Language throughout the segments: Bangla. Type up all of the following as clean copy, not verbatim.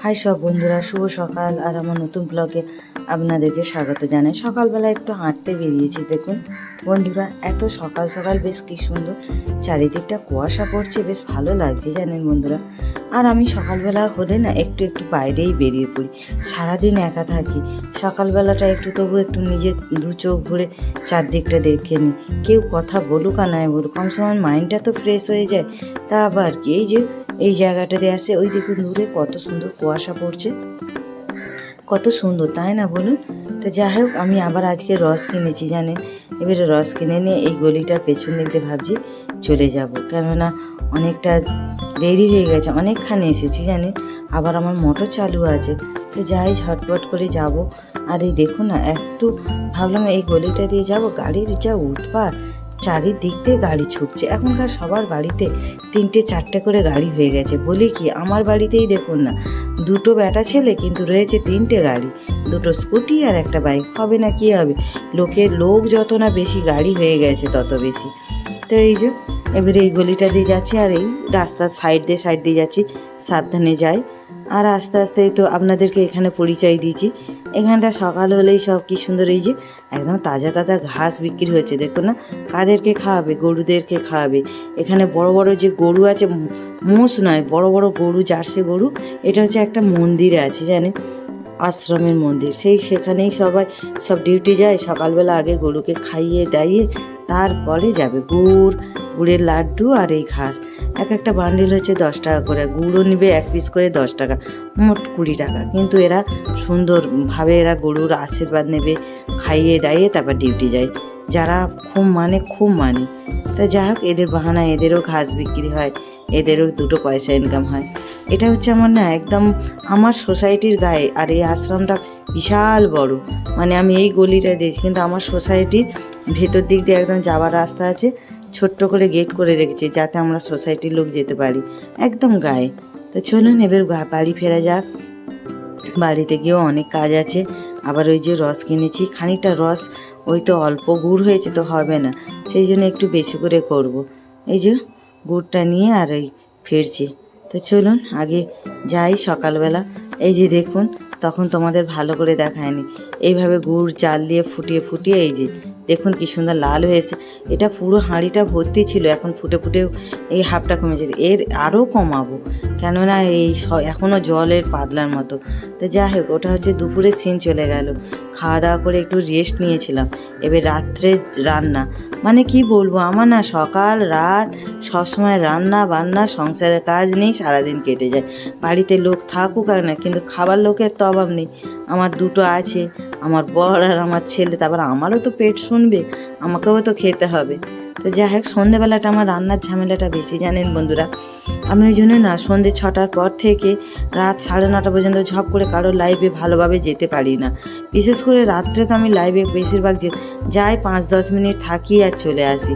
হাই সব বন্ধুরা, শুভ সকাল। আর আমার নতুন ব্লগে আপনাদেরকে স্বাগত জানাই। সকালবেলা একটু হাঁটতে বেরিয়েছি। দেখুন বন্ধুরা, এত সকাল সকাল বেশ কি সুন্দর চারিদিকটা কুয়াশা পড়ছে, বেশ ভালো লাগছে জানেন বন্ধুরা। আর আমি সকালবেলা হলে না একটু একটু বাইরেই বেরিয়ে পড়ি। সারাদিন একা থাকি, সকালবেলাটা একটু তবু একটু নিজের দু চোখ ভরে চারদিকটা দেখে নিই। কেউ কথা বলুক আর নাই বলুক, কম সময় মাইন্ডটা তো ফ্রেশ হয়ে যায়। তা আবার কি, এই জায়গাটাতে আসে, ওই দেখুন দূরে কত সুন্দর কুয়াশা পড়ছে, কত সুন্দর তাই না বলুন। তো যাই হোক, আমি আবার আজকে রস কিনেছি জানেন। এবারে রস কিনে নিয়ে এই গলিটার পেছন দিকতে ভাবছি চলে যাব, কেননা অনেকটা দেরি হয়ে গেছে, অনেকখানি এসেছি জানেন। আবার আমার মোটর চালু আছে, তো যাই ঝটপট করে যাব। আর এই দেখুন না, একটু ভাবলাম এই গলিটা দিয়ে যাব, গাড়ির যা উৎপাত, চারিদিক দিয়ে গাড়ি ছুটছে। এখনকার সবার বাড়িতে 3-4টে করে গাড়ি হয়ে গেছে। বলি কি, আমার বাড়িতেই দেখুন না, 2টো বেটা ছেলে কিন্তু রয়েছে 3টে গাড়ি, 2টো স্কুটি আর একটা বাইক। হবে না কি হবে, লোক যত না বেশি গাড়ি হয়ে গেছে তত বেশি। তো এবারে এই গলিটা দিয়ে যাচ্ছি, আর এই রাস্তার সাইড দিয়ে যাচ্ছি, সাবধানে যাই। আর আস্তে আস্তে তো আপনাদেরকে এখানে পরিচয় দিয়েছি। এখানটা সকাল হলেই সব কি সুন্দর, এই যে একদম তাজা তাজা ঘাস বিক্রি হচ্ছে। দেখুন না, কাদেরকে খাওয়াবে, গরুদেরকে খাওয়াবে। এখানে বড় বড় যে গরু আছে, মোষ নয়, বড় বড় গরু, জার্সি গরু। এটা হচ্ছে একটা মন্দিরে আছে জানেন, আশ্রমের মন্দির। সেখানেই সব ডিউটি যায়। সকালবেলা আগে গরুকে খাইয়ে দাইয়ে তারপরে যাবে। গুড়ের লাড্ডু আর এই ঘাস, একটা বান্ডিল হচ্ছে 10 টাকা করে। গুড়ও নিবে 1 পিস করে 10 টাকা, মোট 20 টাকা। কিন্তু এরা সুন্দরভাবে এরা গরুর আশীর্বাদ নেবে, খাইয়ে দাইয়ে তারপর ডিউটি যায়। যারা খুব মানে তা যাই হোক, এদের বাহানা, এদেরও ঘাস বিক্রি হয়, এদেরও 2টো পয়সা ইনকাম হয়। এটা হচ্ছে আমার না একদম আমার সোসাইটির গায়ে। আর এই আশ্রমটা বিশাল বড়, মানে আমি এই গলিটা দিয়েছি, কিন্তু আমার সোসাইটির ভেতর দিক দিয়ে একদম যাওয়ার রাস্তা আছে, ছোট্ট করে গেট করে রেখেছি যাতে আমরা সোসাইটির লোক যেতে পারি, একদম গায়ে। তো চলুন এবার বাড়ি ফেরা যাক। বাড়িতে গিয়েও অনেক কাজ আছে। আবার ওই যে রস কিনেছি, খানিকটা রস, ওই তো অল্প গুড় হয়েছে তো হবে না, সেই জন্য একটু বেশি করে করব। এই যে গুড়টা নিয়ে আর ওই ফিরছি। তো চলুন আগে যাই সকালবেলা। এই যে দেখুন, তখন তোমাদের ভালো করে দেখায়নি, এইভাবে গুড় জাল দিয়ে ফুটিয়ে এই যে দেখুন কি সুন্দর লাল হয়েছে। এটা পুরো হাঁড়িটা ভর্তি ছিল, এখন ফুটে এই হাফটা কমেছে। এর আরও কমাবো, কেননা এখনও জলের পাতলার মতো। তো যাই হোক, ওটা হচ্ছে দুপুরের সিন চলে গেল। খাওয়া দাওয়া করে একটু রেস্ট নিয়েছিলাম। এবার রাত্রে রান্না, মানে কি বলবো, আমার না সকাল রাত সবসময় রান্না বান্না, সংসারের কাজ নেই, সারাদিন কেটে যায়। বাড়িতে লোক থাকুক আর না, কিন্তু খাবার লোকের তো অভাব নেই। আমার 2টো আছে, আমার বর আর আমার ছেলে, তারপর আমারও তো পেট শুনবে, আমাকেও তো খেতে হবে। তো যাই হোক, সন্ধেবেলাটা আমার রান্নার ঝামেলাটা বেশি জানেন বন্ধুরা। আমি ওই জন্য না সন্ধে 6টার পর থেকে রাত 9:30 পর্যন্ত ঝপ করে কারোর লাইভে ভালোভাবে যেতে পারি না। বিশেষ করে রাত্রে তো আমি লাইভে বেশিরভাগ যাই 5-10 মিনিট থাকি আর চলে আসি।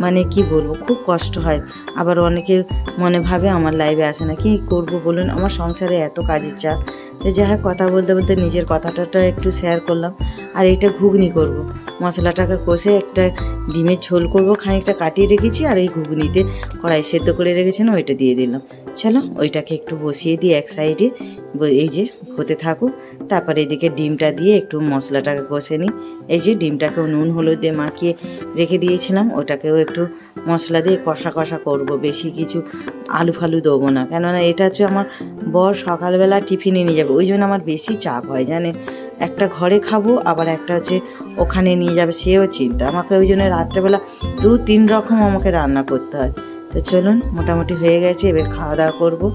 মানে কি বলবো, খুব কষ্ট হয়। আবার অনেকে মনে ভাবে আমার লাইভে আসে না, কী করবো বলুন, আমার সংসারে এত কাজের চাপ। তো যাই হোক, কথা বলতে বলতে নিজের কথাটা একটু শেয়ার করলাম। আর এইটা ঘুগনি করব, মশলাটাকে কষে একটা ডিমের ঝোল করব, খানিকটা কাটিয়ে রেখেছি। আর এই ঘুগনিতে কড়াই সেদ্ধ করে রেখেছি না, ওইটা দিয়ে দিলাম। চলো ওইটাকে একটু বসিয়ে দিই এক সাইডে, এই যে হতে থাকুক। তারপরে এদিকে ডিমটা দিয়ে একটু মশলাটাকে কষে নিই। এই যে ডিমটাকেও নুন হলুদ দিয়ে মাখিয়ে রেখে দিয়েছিলাম, ওটাকেও একটু মশলা দিয়ে কষা করব। বেশি কিছু আলু ফালু দেবো না, কেননা এটা হচ্ছে আমার বর সকালবেলা টিফিনে নিয়ে যাবে, ওই জন্য আমার বেশি চাপ হয় জানেন। একটা ঘরে খাবো, আবার একটা হচ্ছে ওখানে নিয়ে যাবে, সেও চিন্তা। আমাকে ওই জন্য রাত্রেবেলা 2-3 রকম আমাকে রান্না করতে হয়। তো চলুন, মোটামুটি হয়ে গেছে, এবার খাওয়া দাওয়া করবো।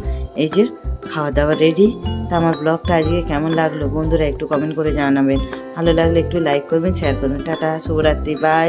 এই যে খাওয়া দাওয়া রেডি। তা আমার ব্লগটা আজকে কেমন লাগলো বন্ধুরা একটু কমেন্ট করে জানাবেন। ভালো লাগলে একটু লাইক করবেন, শেয়ার করবেন। টাটা, শুভরাত্রি, বাই।